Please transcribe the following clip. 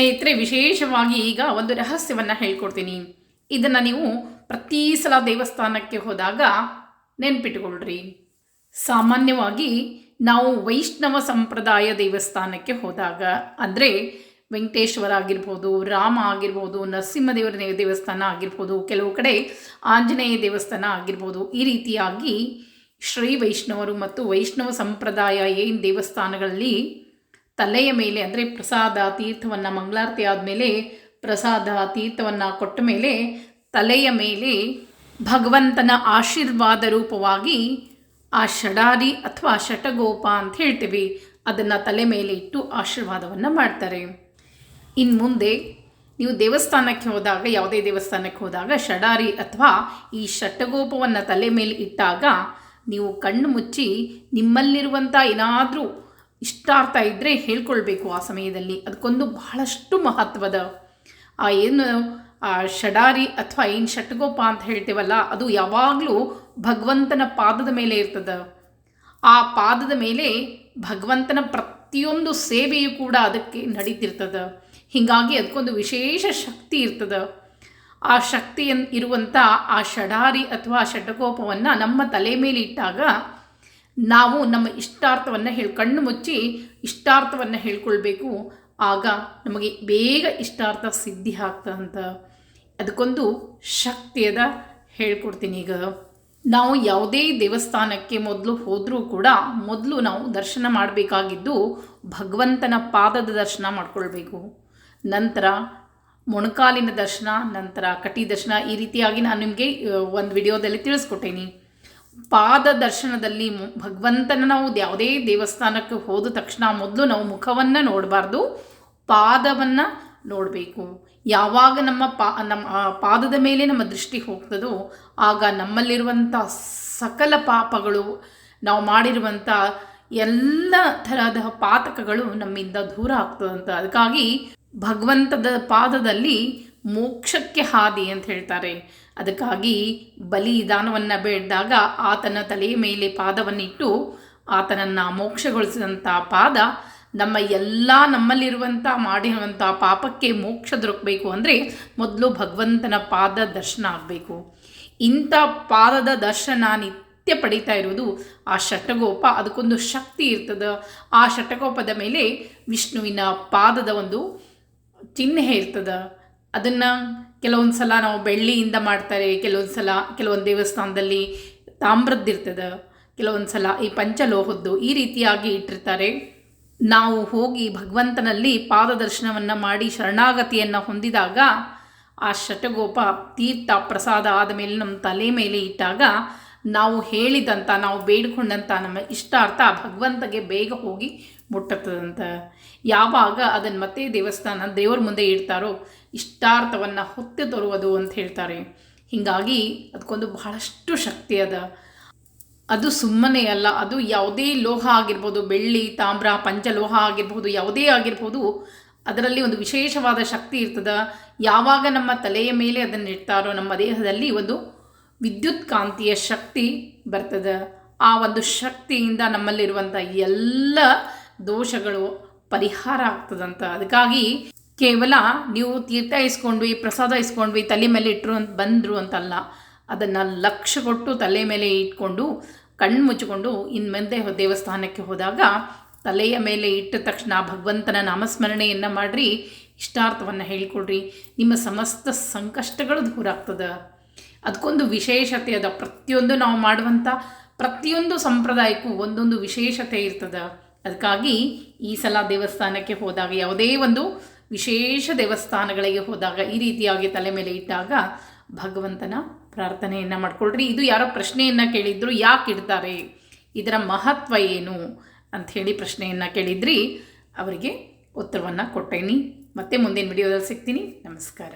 ಸ್ನೇಹಿತರೆ, ವಿಶೇಷವಾಗಿ ಈಗ ಒಂದು ರಹಸ್ಯವನ್ನು ಹೇಳ್ಕೊಡ್ತೀನಿ. ಇದನ್ನು ನೀವು ಪ್ರತಿ ಸಲ ದೇವಸ್ಥಾನಕ್ಕೆ ಹೋದಾಗ ನೆನ್ಪಿಟ್ಕೊಳ್ರಿ. ಸಾಮಾನ್ಯವಾಗಿ ನಾವು ವೈಷ್ಣವ ಸಂಪ್ರದಾಯ ದೇವಸ್ಥಾನಕ್ಕೆ ಹೋದಾಗ, ಅಂದರೆ ವೆಂಕಟೇಶ್ವರ ಆಗಿರ್ಬೋದು, ರಾಮ ಆಗಿರ್ಬೋದು, ನರಸಿಂಹದೇವರ ದೇವಸ್ಥಾನ ಆಗಿರ್ಬೋದು, ಕೆಲವು ಕಡೆ ಆಂಜನೇಯ ದೇವಸ್ಥಾನ ಆಗಿರ್ಬೋದು, ಈ ರೀತಿಯಾಗಿ ಶ್ರೀ ವೈಷ್ಣವರು ಮತ್ತು ವೈಷ್ಣವ ಸಂಪ್ರದಾಯ ಏನು ದೇವಸ್ಥಾನಗಳಲ್ಲಿ ತಲೆಯ ಮೇಲೆ, ಅಂದರೆ ಪ್ರಸಾದ ತೀರ್ಥವನ್ನು ಮಂಗಳಾರತಿ ಆದಮೇಲೆ ಪ್ರಸಾದ ತೀರ್ಥವನ್ನು ಕೊಟ್ಟ ಮೇಲೆ ತಲೆಯ ಮೇಲೆ ಭಗವಂತನ ಆಶೀರ್ವಾದ ರೂಪವಾಗಿ ಆ ಷಡಾರಿ ಅಥವಾ ಷಟಗೋಪ ಅಂತ ಹೇಳ್ತೀವಿ, ಅದನ್ನು ತಲೆ ಮೇಲೆ ಇಟ್ಟು ಆಶೀರ್ವಾದವನ್ನು ಮಾಡ್ತಾರೆ. ಇನ್ನು ಮುಂದೆ ನೀವು ದೇವಸ್ಥಾನಕ್ಕೆ ಹೋದಾಗ, ಯಾವುದೇ ದೇವಸ್ಥಾನಕ್ಕೆ ಹೋದಾಗ ಷಡಾರಿ ಅಥವಾ ಈ ಷಟಗೋಪವನ್ನು ತಲೆ ಮೇಲೆ ಇಟ್ಟಾಗ ನೀವು ಕಣ್ಣು ಮುಚ್ಚಿ ನಿಮ್ಮಲ್ಲಿರುವಂಥ ಏನಾದರೂ ಇಷ್ಟಾರ್ಥ ಇದ್ದರೆ ಹೇಳ್ಕೊಳ್ಬೇಕು. ಆ ಸಮಯದಲ್ಲಿ ಅದಕ್ಕೊಂದು ಬಹಳಷ್ಟು ಮಹತ್ವದ ಆ ಷಡಾರಿ ಅಥವಾ ಏನು ಷಟ್ಗೋಪ ಅಂತ ಹೇಳ್ತೇವಲ್ಲ, ಅದು ಯಾವಾಗಲೂ ಭಗವಂತನ ಪಾದದ ಮೇಲೆ ಇರ್ತದೆ. ಆ ಪಾದದ ಮೇಲೆ ಭಗವಂತನ ಪ್ರತಿಯೊಂದು ಸೇವೆಯೂ ಕೂಡ ಅದಕ್ಕೆ ನಡೀತಿರ್ತದೆ. ಹೀಗಾಗಿ ಅದಕ್ಕೊಂದು ವಿಶೇಷ ಶಕ್ತಿ ಇರ್ತದೆ. ಆ ಶಕ್ತಿ ಇರುವಂಥ ಆ ಷಡಾರಿ ಅಥವಾ ಷಟಗೋಪವನ್ನು ನಮ್ಮ ತಲೆ ಮೇಲೆ ಇಟ್ಟಾಗ ನಾವು ನಮ್ಮ ಇಷ್ಟಾರ್ಥವನ್ನು ಕಣ್ಣು ಮುಚ್ಚಿ ಇಷ್ಟಾರ್ಥವನ್ನು ಹೇಳ್ಕೊಳ್ಬೇಕು. ಆಗ ನಮಗೆ ಬೇಗ ಇಷ್ಟಾರ್ಥ ಸಿದ್ಧಿ ಆಗ್ತದಂತ. ಅದಕ್ಕೊಂದು ಶಕ್ತಿಯದ ಹೇಳ್ಕೊಡ್ತೀನಿ. ಈಗ ನಾವು ಯಾವುದೇ ದೇವಸ್ಥಾನಕ್ಕೆ ಮೊದಲು ಹೋದರೂ ಕೂಡ ಮೊದಲು ನಾವು ದರ್ಶನ ಮಾಡಬೇಕಾಗಿದ್ದು ಭಗವಂತನ ಪಾದದ ದರ್ಶನ ಮಾಡ್ಕೊಳ್ಬೇಕು. ನಂತರ ಮೊಣಕಾಲಿನ ದರ್ಶನ, ನಂತರ ಕಟಿ ದರ್ಶನ. ಈ ರೀತಿಯಾಗಿ ನಾನು ನಿಮಗೆ ಒಂದು ವಿಡಿಯೋದಲ್ಲಿ ತಿಳಿಸ್ಕೊಟ್ಟೇನಿ. ಪಾದ ದರ್ಶನದಲ್ಲಿ ಭಗವಂತನ ನಾವು ಯಾವುದೇ ದೇವಸ್ಥಾನಕ್ಕೆ ಹೋದ ತಕ್ಷಣ ಮೊದಲು ನಾವು ಮುಖವನ್ನು ನೋಡಬಾರ್ದು, ಪಾದವನ್ನು ನೋಡಬೇಕು. ಯಾವಾಗ ನಮ್ಮ ಪಾದದ ಮೇಲೆ ನಮ್ಮ ದೃಷ್ಟಿ ಹೋಗ್ತದೋ ಆಗ ನಮ್ಮಲ್ಲಿರುವಂಥ ಸಕಲ ಪಾಪಗಳು, ನಾವು ಮಾಡಿರುವಂಥ ಎಲ್ಲ ಥರದ ಪಾತಕಗಳು ನಮ್ಮಿಂದ ದೂರ ಆಗ್ತದಂತ. ಅದಕ್ಕಾಗಿ ಭಗವಂತದ ಪಾದದಲ್ಲಿ ಮೋಕ್ಷಕ್ಕೆ ಹಾದಿ ಅಂತ ಹೇಳ್ತಾರೆ. ಅದಕ್ಕಾಗಿ ಬಲಿದಾನವನ್ನು ಬೇಡಿದಾಗ ಆತನ ತಲೆಯ ಮೇಲೆ ಪಾದವನ್ನಿಟ್ಟು ಆತನನ್ನು ಮೋಕ್ಷಗೊಳಿಸಿದಂಥ ಪಾದ ನಮ್ಮಲ್ಲಿರುವಂಥ ಮಾಡಿರುವಂಥ ಪಾಪಕ್ಕೆ ಮೋಕ್ಷ ದೊರಕಬೇಕು ಅಂದರೆ ಮೊದಲು ಭಗವಂತನ ಪಾದ ದರ್ಶನ ಆಗಬೇಕು. ಇಂಥ ಪಾದದ ದರ್ಶನ ನಿತ್ಯ ಪಡೀತಾ ಇರೋದು ಆ ಷಟಗೋಪ. ಅದಕ್ಕೊಂದು ಶಕ್ತಿ ಇರ್ತದೆ. ಆ ಷಟಗೋಪದ ಮೇಲೆ ವಿಷ್ಣುವಿನ ಪಾದದ ಒಂದು ಚಿಹ್ನೆ ಇರ್ತದೆ. ಅದನ್ನು ಕೆಲವೊಂದು ಸಲ ನಾವು ಬೆಳ್ಳಿಯಿಂದ ಮಾಡ್ತಾರೆ, ಕೆಲವೊಂದು ದೇವಸ್ಥಾನದಲ್ಲಿ ತಾಮ್ರದ್ದಿರ್ತದೆ, ಕೆಲವೊಂದು ಸಲ ಈ ಪಂಚಲೋಹದ್ದು ಈ ರೀತಿಯಾಗಿ ಇಟ್ಟಿರ್ತಾರೆ. ನಾವು ಹೋಗಿ ಭಗವಂತನಲ್ಲಿ ಪಾದದರ್ಶನವನ್ನು ಮಾಡಿ ಶರಣಾಗತಿಯನ್ನು ಹೊಂದಿದಾಗ ಆ ಷಟಗೋಪ ತೀರ್ಥ ಪ್ರಸಾದ ಆದ ಮೇಲೆ ನಮ್ಮ ತಲೆ ಮೇಲೆ ಇಟ್ಟಾಗ ನಾವು ಹೇಳಿದಂಥ, ನಾವು ಬೇಡಿಕೊಂಡಂಥ ನಮ್ಮ ಇಷ್ಟಾರ್ಥ ಭಗವಂತಗೆ ಬೇಗ ಹೋಗಿ ಮುಟ್ಟುತ್ತದಂತ. ಯಾವಾಗ ಅದನ್ನು ಮತ್ತೆ ದೇವರ ಮುಂದೆ ಇಡ್ತಾರೋ ಇಷ್ಟಾರ್ಥವನ್ನು ಹೊತ್ತು ತರುವುದು ಅಂತ ಹೇಳ್ತಾರೆ. ಹೀಗಾಗಿ ಅದಕ್ಕೊಂದು ಬಹಳಷ್ಟು ಶಕ್ತಿ ಅದ. ಅದು ಸುಮ್ಮನೆ ಅಲ್ಲ, ಅದು ಯಾವುದೇ ಲೋಹ ಆಗಿರ್ಬೋದು, ಬೆಳ್ಳಿ, ತಾಮ್ರ, ಪಂಚಲೋಹ ಆಗಿರ್ಬೋದು, ಯಾವುದೇ ಆಗಿರ್ಬೋದು, ಅದರಲ್ಲಿ ಒಂದು ವಿಶೇಷವಾದ ಶಕ್ತಿ ಇರ್ತದೆ. ಯಾವಾಗ ನಮ್ಮ ತಲೆಯ ಮೇಲೆ ಅದನ್ನು ಇಡ್ತಾರೋ ನಮ್ಮ ದೇಹದಲ್ಲಿ ಒಂದು ವಿದ್ಯುತ್ ಕಾಂತಿಯ ಶಕ್ತಿ ಬರ್ತದೆ. ಆ ಒಂದು ಶಕ್ತಿಯಿಂದ ನಮ್ಮಲ್ಲಿರುವಂಥ ಎಲ್ಲ ದೋಷಗಳು ಪರಿಹಾರ ಆಗ್ತದಂತ. ಅದಕ್ಕಾಗಿ ಕೇವಲ ನೀವು ತೀರ್ಥ ಇಸ್ಕೊಂಡ್ವಿ, ಪ್ರಸಾದ ಇಸ್ಕೊಂಡ್ವಿ, ತಲೆ ಮೇಲೆ ಇಟ್ಟರು ಅಂತ ಬಂದರು ಅಂತಲ್ಲ. ಅದನ್ನು ಲಕ್ಷ್ಯ ಕೊಟ್ಟು ತಲೆ ಮೇಲೆ ಇಟ್ಕೊಂಡು ಕಣ್ಣು ಮುಚ್ಚಿಕೊಂಡು ಇನ್ನು ಮುಂದೆ ದೇವಸ್ಥಾನಕ್ಕೆ ಹೋದಾಗ ತಲೆಯ ಮೇಲೆ ಇಟ್ಟ ತಕ್ಷಣ ಭಗವಂತನ ನಾಮಸ್ಮರಣೆಯನ್ನು ಮಾಡಿರಿ, ಇಷ್ಟಾರ್ಥವನ್ನು ಹೇಳ್ಕೊಡ್ರಿ, ನಿಮ್ಮ ಸಮಸ್ತ ಸಂಕಷ್ಟಗಳು ದೂರ ಆಗ್ತದೆ. ಅದಕ್ಕೊಂದು ವಿಶೇಷತೆ ಅದ. ಪ್ರತಿಯೊಂದು ನಾವು ಮಾಡುವಂಥ ಪ್ರತಿಯೊಂದು ಸಂಪ್ರದಾಯಕ್ಕೂ ಒಂದೊಂದು ವಿಶೇಷತೆ ಇರ್ತದೆ. ಅದಕ್ಕಾಗಿ ಈ ಸಲ ದೇವಸ್ಥಾನಕ್ಕೆ ಹೋದಾಗ, ಯಾವುದೇ ಒಂದು ವಿಶೇಷ ದೇವಸ್ಥಾನಗಳಿಗೆ ಹೋದಾಗ ಈ ರೀತಿಯಾಗಿ ತಲೆ ಮೇಲೆ ಇಟ್ಟಾಗ ಭಗವಂತನ ಪ್ರಾರ್ಥನೆಯನ್ನು ಮಾಡ್ಕೊಳ್ರಿ. ಇದು ಯಾರೋ ಪ್ರಶ್ನೆಯನ್ನು ಕೇಳಿದ್ರು, ಯಾಕೆ ಇಡ್ತಾರೆ, ಇದರ ಮಹತ್ವ ಏನು ಅಂಥೇಳಿ ಪ್ರಶ್ನೆಯನ್ನು ಕೇಳಿದ್ರಿ. ಅವರಿಗೆ ಉತ್ತರವನ್ನು ಕೊಟ್ಟೇನಿ. ಮತ್ತೆ ಮುಂದಿನ ವಿಡಿಯೋದಲ್ಲಿ ಸಿಗ್ತೀನಿ. ನಮಸ್ಕಾರ.